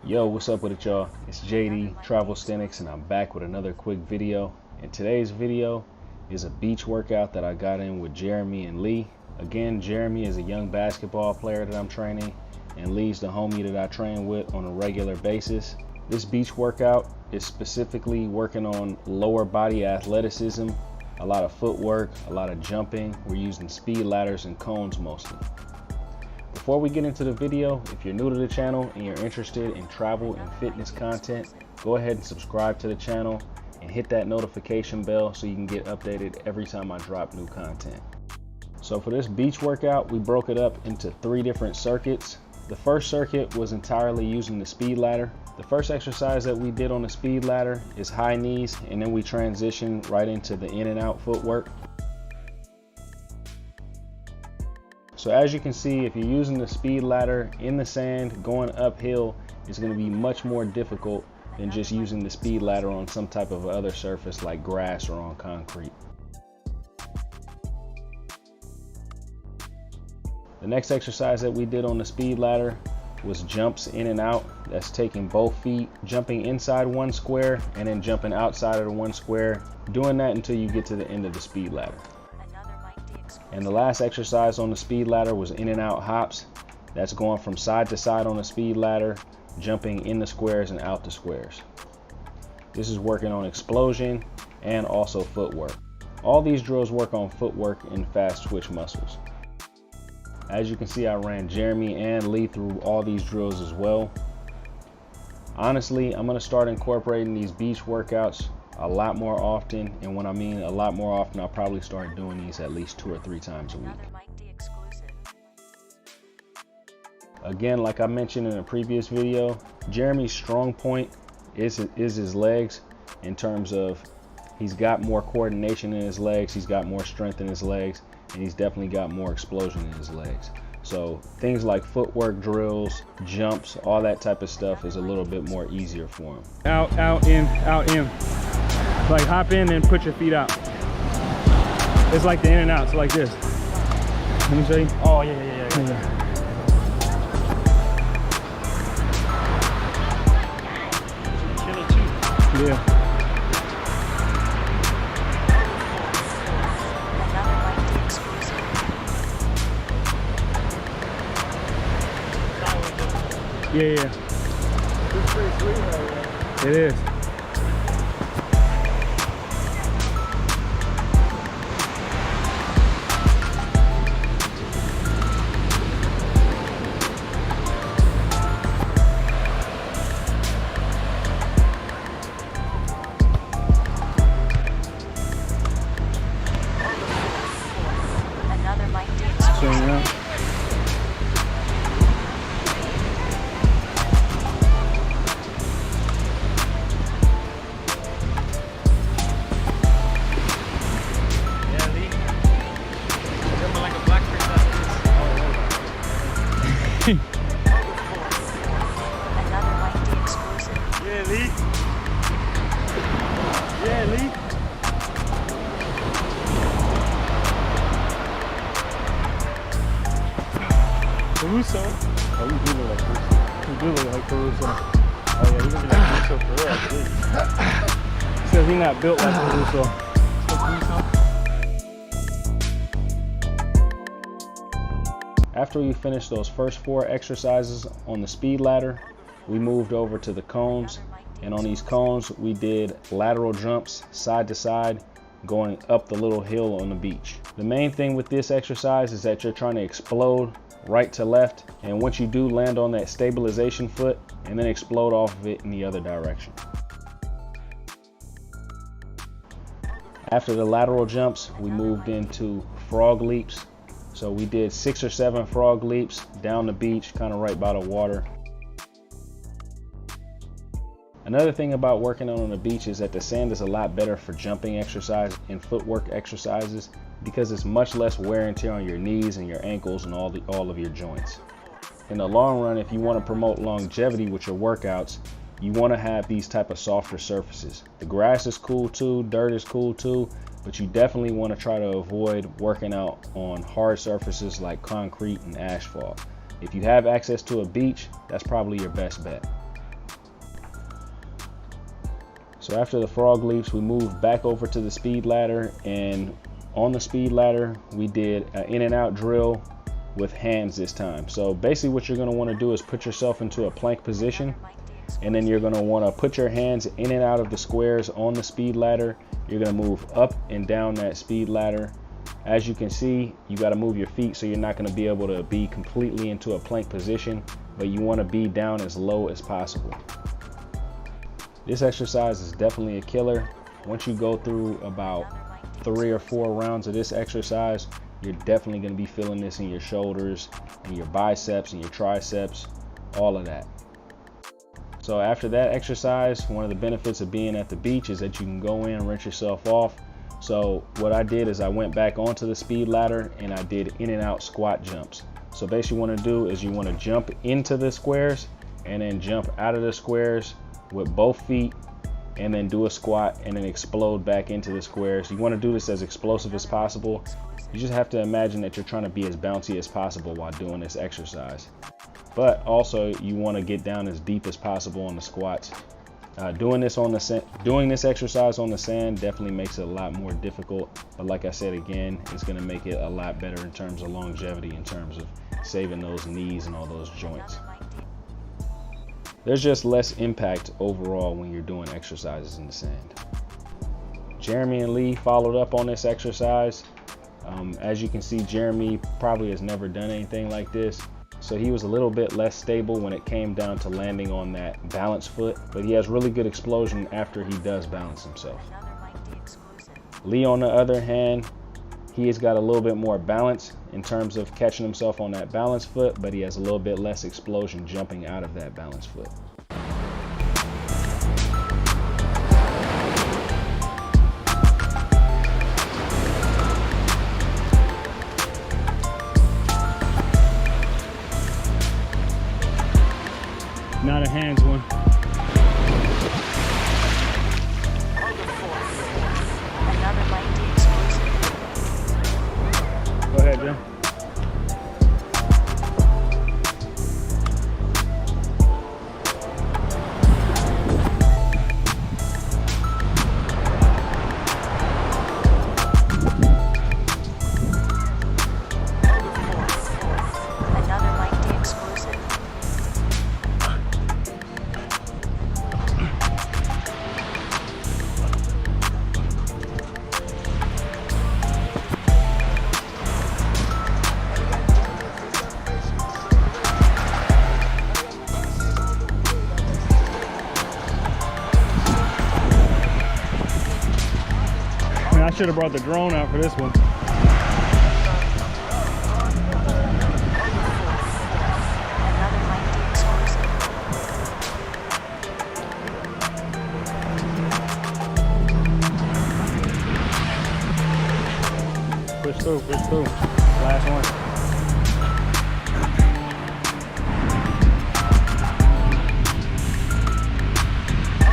Yo, what's up with it, y'all? It's JD, Travelsthenix, and I'm back with another quick video. And today's video is a beach workout that I got in with Jeremy and Lee. Again, Jeremy is a young basketball player that I'm training, and Lee's the homie that I train with on a regular basis. This beach workout is specifically working on lower body athleticism, a lot of footwork, a lot of jumping. We're using speed ladders and cones mostly. Before we get into the video, if you're new to the channel and you're interested in travel and fitness content, go ahead and subscribe to the channel and hit that notification bell so you can get updated every time I drop new content. So for this beach workout, we broke it up into 3 different circuits. The first circuit was entirely using the speed ladder. The first exercise that we did on the speed ladder is high knees, and then we transitioned right into the in and out footwork. So as you can see, if you're using the speed ladder in the sand going uphill, it's going to be much more difficult than just using the speed ladder on some type of other surface like grass or on concrete. The next exercise that we did on the speed ladder was jumps in and out. That's taking both feet, jumping inside one square and then jumping outside of the one square, doing that until you get to the end of the speed ladder. And the last exercise on the speed ladder was in and out hops. That's going from side to side on the speed ladder, jumping in the squares and out the squares. This is working on explosion and also footwork. All these drills work on footwork and fast twitch muscles. As you can see, I ran Jeremy and Lee through all these drills as well. Honestly, I'm going to start incorporating these beach workouts a lot more often, and when I mean a lot more often, I'll probably start doing these at least 2 or 3 times a week. Again, like I mentioned in a previous video, Jeremy's strong point is his legs, in terms of he's got more coordination in his legs, he's got more strength in his legs, and he's definitely got more explosion in his legs. So things like footwork drills, jumps, all that type of stuff is a little bit more easier for him. Out, in, out, in. Like hop in and put your feet out. It's like the in and out, so like this. Let me show you. Oh, yeah. Chilling too. Yeah. Yeah. It's pretty sweet right here. It is. Another mic did. Swing it out. Another mic did exclusive. Yeah, Lee. Yeah, Lee. Caruso. Oh, we do look like Caruso. You do look like Caruso. Oh, yeah, we looking like Caruso for real, actually. Says he's not built like Caruso. After we finished those first 4 exercises on the speed ladder, we moved over to the cones, and on these cones we did lateral jumps side to side going up the little hill on the beach. The main thing with this exercise is that you're trying to explode right to left, and once you do, land on that stabilization foot and then explode off of it in the other direction. After the lateral jumps, we moved into frog leaps. So we did 6 or 7 frog leaps down the beach, kind of right by the water. Another thing about working on the beach is that the sand is a lot better for jumping exercise and footwork exercises because it's much less wear and tear on your knees and your ankles and all of your joints. In the long run, if you want to promote longevity with your workouts, you want to have these type of softer surfaces. The grass is cool too, dirt is cool too, but you definitely want to try to avoid working out on hard surfaces like concrete and asphalt. If you have access to a beach, that's probably your best bet. So after the frog leaps, we moved back over to the speed ladder, and on the speed ladder, we did an in and out drill with hands this time. So basically what you're gonna wanna do is put yourself into a plank position, and then you're gonna wanna put your hands in and out of the squares on the speed ladder. You're gonna move up and down that speed ladder. As you can see, you gotta move your feet, so you're not gonna be able to be completely into a plank position, but you wanna be down as low as possible. This exercise is definitely a killer. Once you go through about 3 or 4 rounds of this exercise, you're definitely going to be feeling this in your shoulders and your biceps and your triceps, all of that. So after that exercise, one of the benefits of being at the beach is that you can go in and rinse yourself off. So what I did is I went back onto the speed ladder and I did in and out squat jumps. So basically what you want to do is you want to jump into the squares and then jump out of the squares with both feet, and then do a squat and then explode back into the squares. You want to do this as explosive as possible. You just have to imagine that you're trying to be as bouncy as possible while doing this exercise. But also you want to get down as deep as possible on the squats. Doing this exercise on the sand definitely makes it a lot more difficult. But like I said again, it's going to make it a lot better in terms of longevity, in terms of saving those knees and all those joints. There's just less impact overall when you're doing exercises in the sand. Jeremy and Lee followed up on this exercise. As you can see, Jeremy probably has never done anything like this, so he was a little bit less stable when it came down to landing on that balance foot, but he has really good explosion after he does balance himself. Lee, on the other hand, he has got a little bit more balance in terms of catching himself on that balance foot, but he has a little bit less explosion jumping out of that balance foot. Not a hands one. Another might be exclusive. Go ahead, Jim. Another might be exclusive. I should have brought the drone out for this one. Another might be exclusive. Push through, push through. Last one.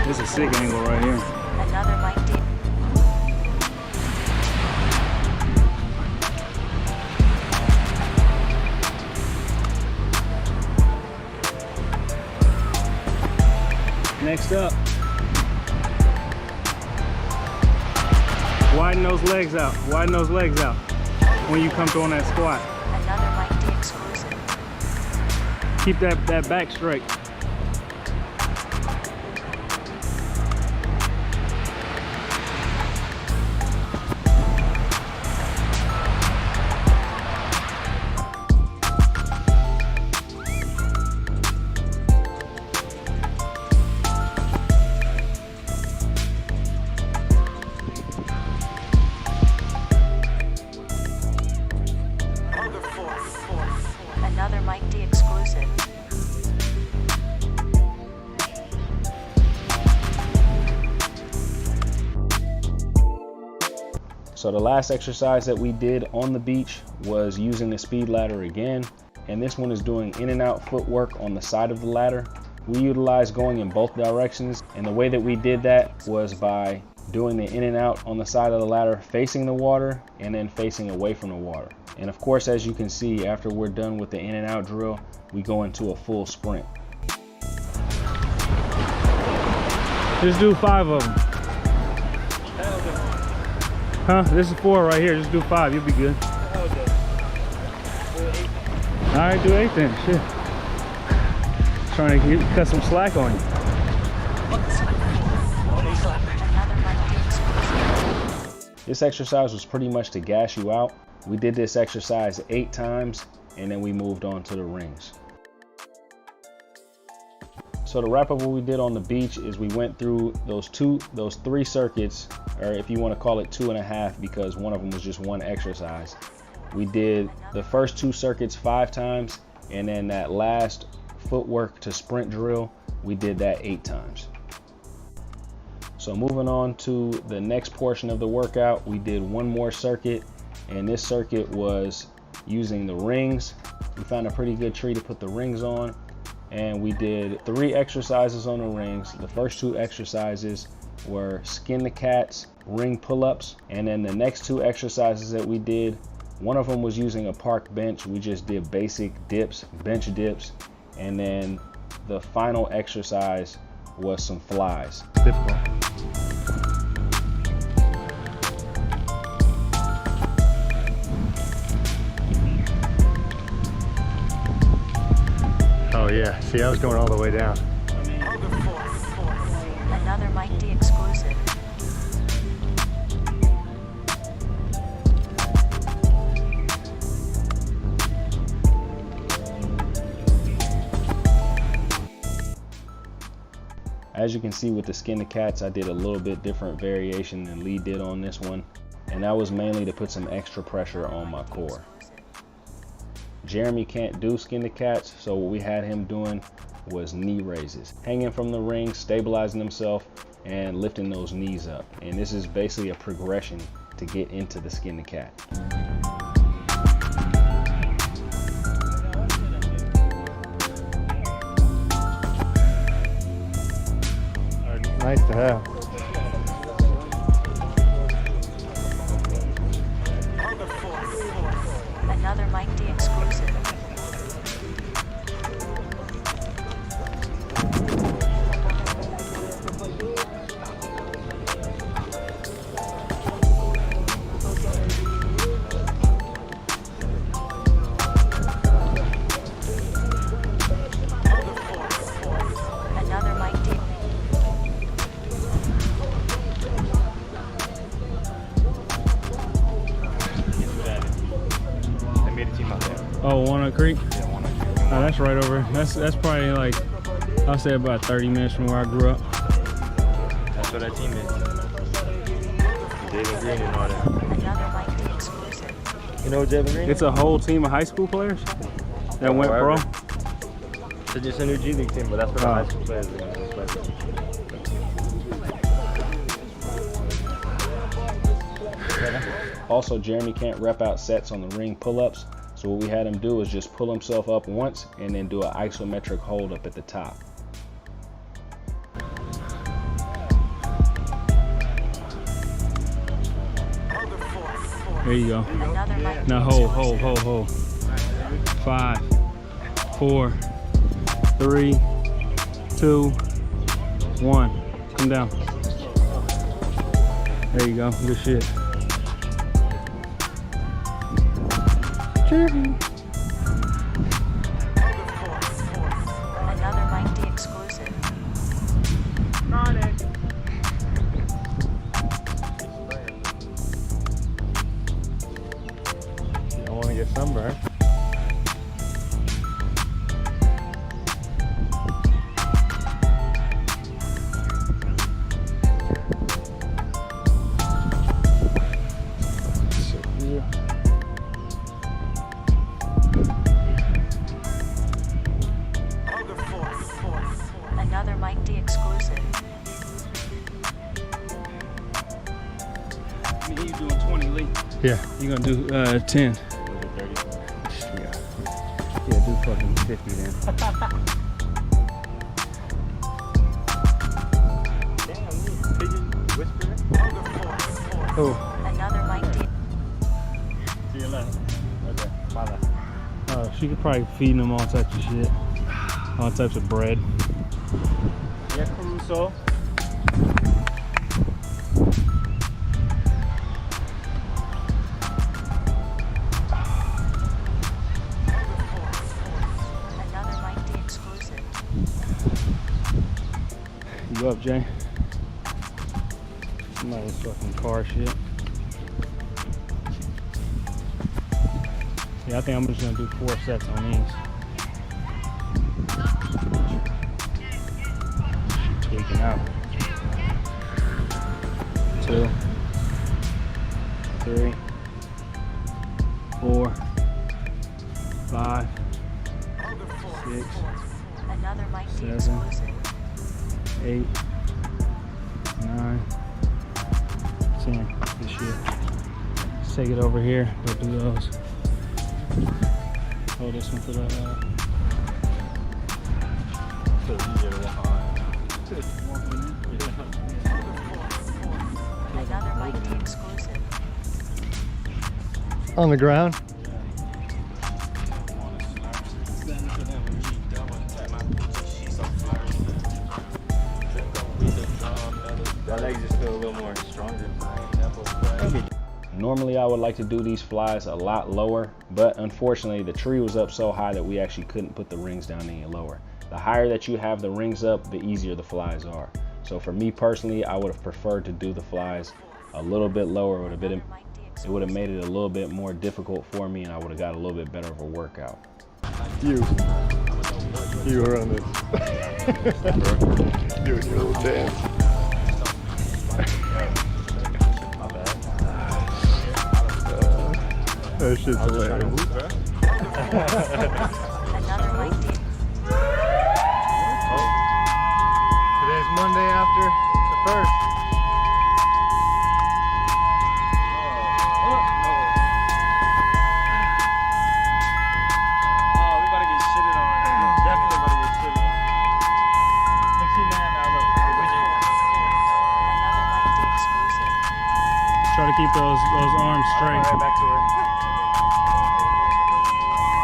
This is a sick angle right here. Another might be. Next up, widen those legs out. Widen those legs out when you come through on that squat. Another might be exclusive. Keep that back straight. Another might be exclusive. So the last exercise that we did on the beach was using the speed ladder again, and this one is doing in and out footwork on the side of the ladder. We utilized going in both directions, and the way that we did that was by doing the in and out on the side of the ladder facing the water and then facing away from the water. And of course, as you can see, after we're done with the in and out drill, we go into a full sprint. Just do 5 of them. Huh? This is 4 right here. Just do 5. You'll be good. All right, do 8 then. Shit. Trying to cut some slack on you. This exercise was pretty much to gas you out. We did this exercise 8 times and then we moved on to the rings. So to wrap up what we did on the beach is we went through those 3 circuits, or if you want to call it 2.5 because one of them was just one exercise. We did the first 2 circuits 5 times, and then that last footwork to sprint drill, we did that 8 times. So moving on to the next portion of the workout, we did one more circuit, and this circuit was using the rings. We found a pretty good tree to put the rings on, and we did 3 exercises on the rings. The first 2 exercises were skin the cats, ring pull-ups, and then the next 2 exercises that we did, one of them was using a park bench. We just did basic dips, bench dips, and then the final exercise was some flies. Difficult. Oh yeah, see, I was going all the way down. Another Mike D exclusive. As you can see with the skin the cats, I did a little bit different variation than Lee did on this one, and that was mainly to put some extra pressure on my core. Jeremy can't do skin the cats, so what we had him doing was knee raises, hanging from the ring, stabilizing himself, and lifting those knees up. And this is basically a progression to get into the skin the cat. Nice to have. Another Mike D exclusive. Another Mike D. Oh, Walnut Creek? Yeah, Walnut Creek. Oh, that's right over. That's probably like, I'll say about 30 minutes from where I grew up. That's where that team is. David Green and all that. Another Mike D exclusive. You know David Green? It's a whole team of high school players that went pro. It's just a new G League team, but that's where the high school players are. Also, Jeremy can't rep out sets on the ring pull-ups, so what we had him do is just pull himself up once and then do an isometric hold up at the top. There you go. Another Mike D Now hold. 5, 4, 3, 2, 1. Come down. There you go. Good shit. Another Mike D exclusive. You don't want to get sunburned. Another Mike D exclusive. You doing 20, Lee? Yeah. You're gonna do 10. Yeah, do fucking 50 then. Oh. Another Mike D. To your left. Right there. My left. She could probably feed them all types of shit. All types of bread. Yeah, Caruso. You up, Jay? Somebody's fucking car shit. Yeah, I think I'm just gonna do 4 sets on these. Tweaking out. 2, 3, 4, 5, 6, Another Mike D 7, exclusive. 8, 9, 10. Good shit. Let's take it over here. Go do those. Hold this one for the. Another Mike D exclusive. On the ground? That leg just feel a little more stronger. Normally I would like to do these flies a lot lower, but unfortunately the tree was up so high that we actually couldn't put the rings down any lower. The higher that you have the rings up, the easier the flies are. So for me personally, I would have preferred to do the flies a little bit lower. It would have made it a little bit more difficult for me, and I would have got a little bit better of a workout. You were on this. Doing your little dance. That shit's hilarious. Another Mike D. Today's Monday after the 1st. Another Mike D exclusive. Try to keep those arms straight. Right back to it.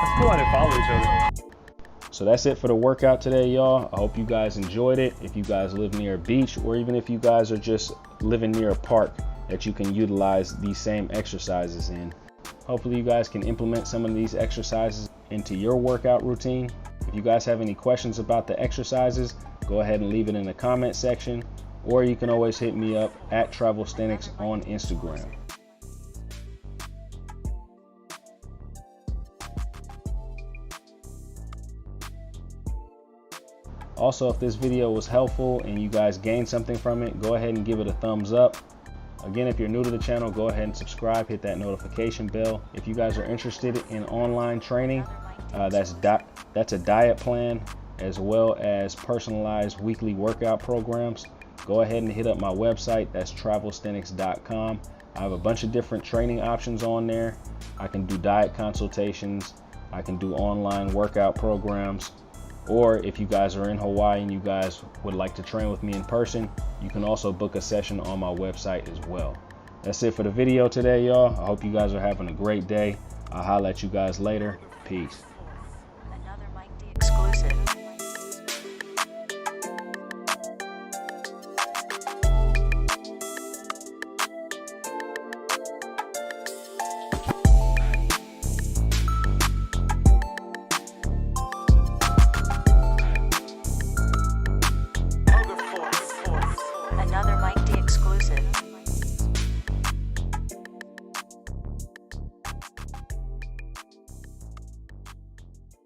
That's cool how they follow each other. So that's it for the workout today, y'all. I hope you guys enjoyed it. If you guys live near a beach, or even if you guys are just living near a park that you can utilize these same exercises in, hopefully you guys can implement some of these exercises into your workout routine. If you guys have any questions about the exercises, go ahead and leave it in the comment section, or you can always hit me up at Travelsthenix on Instagram. Also, if this video was helpful and you guys gained something from it, go ahead and give it a thumbs up. Again, if you're new to the channel, go ahead and subscribe, hit that notification bell. If you guys are interested in online training, that's a diet plan as well as personalized weekly workout programs. Go ahead and hit up my website, that's Travelsthenix.com. I have a bunch of different training options on there. I can do diet consultations, I can do online workout programs, or if you guys are in Hawaii and you guys would like to train with me in person, you can also book a session on my website as well. That's it for the video today, y'all. I hope you guys are having a great day. I'll holler at you guys later. Peace. Another Mike D exclusive.